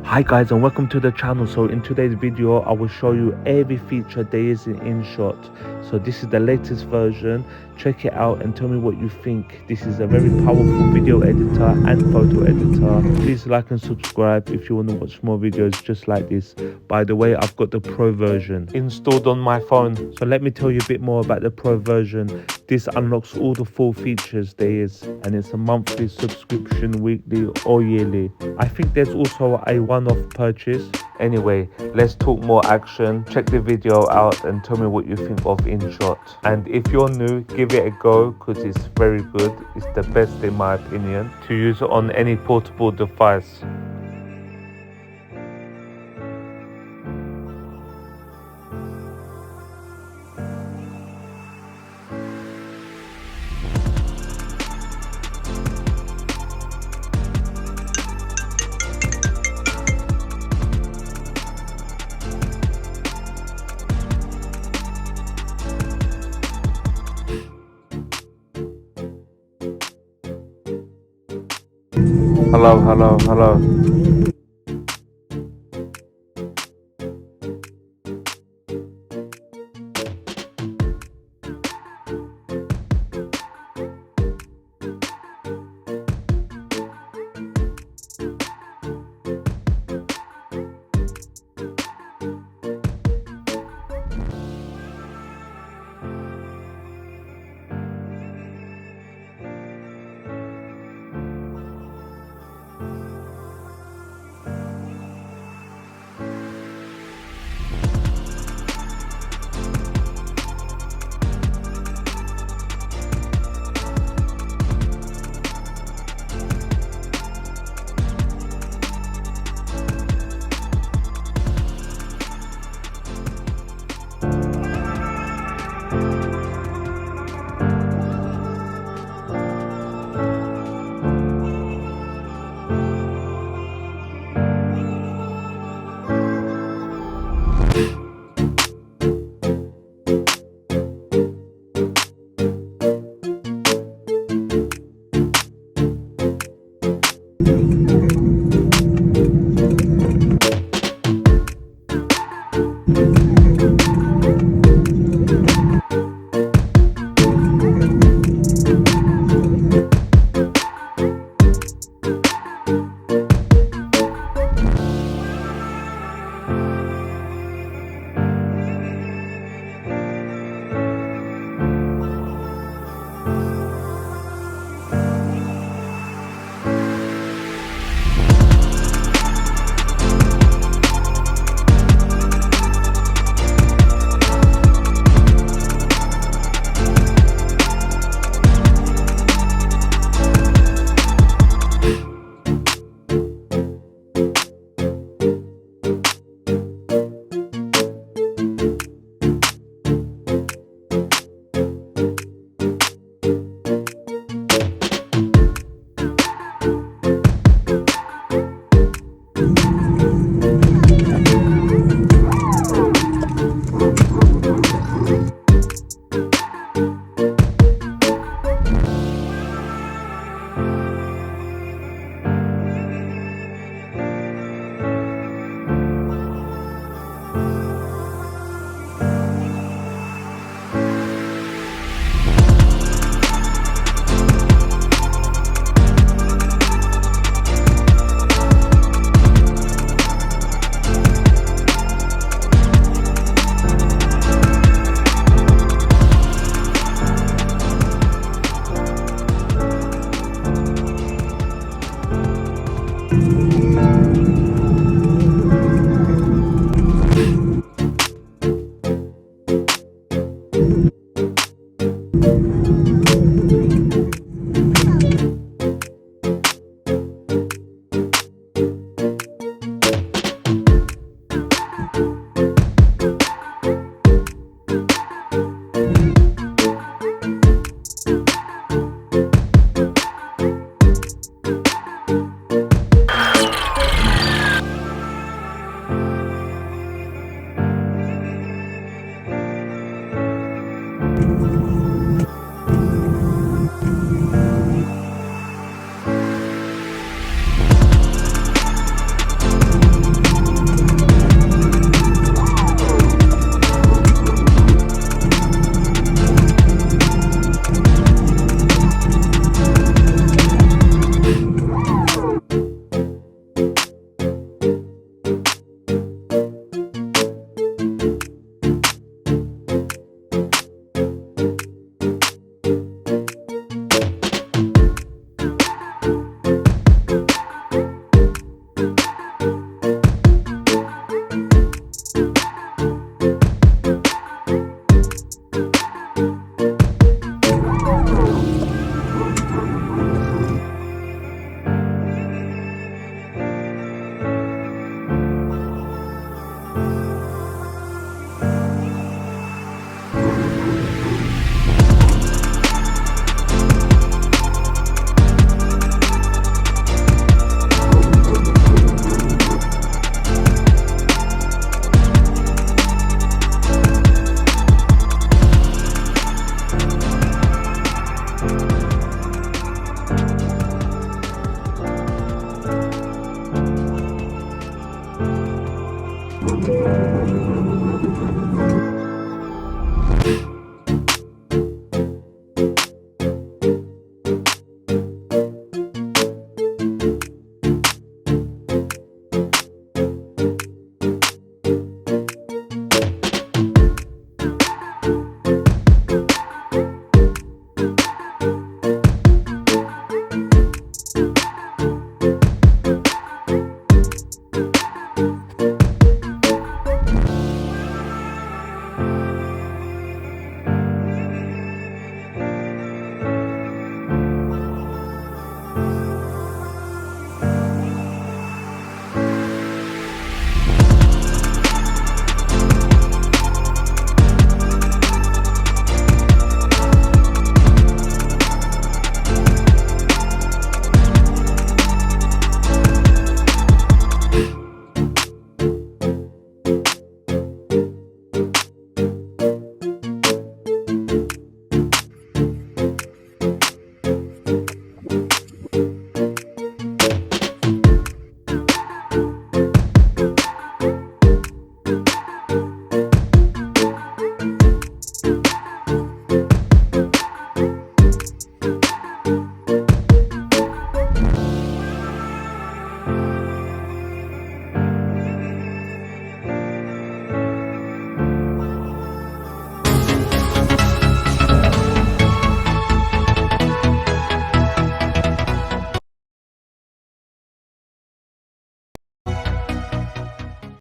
Hi guys and welcome to the channel. So in today's video I will show you every feature there is in InShot. So this is the latest version. Check it out and tell me what you think. This is a very powerful video editor and photo editor. Please like and subscribe if you want to watch more videos just like this. By the way, I've got the pro version installed on my phone. So let me tell you a bit more about the pro version. This unlocks all the full features there is, and it's a monthly subscription, weekly or yearly. I think there's also a one-off purchase. Anyway, let's talk more action. Check the video out and tell me what you think of InShot. And if you're new, give it a go because it's very good. It's the best in my opinion to use on any portable device. Hello, hello, hello.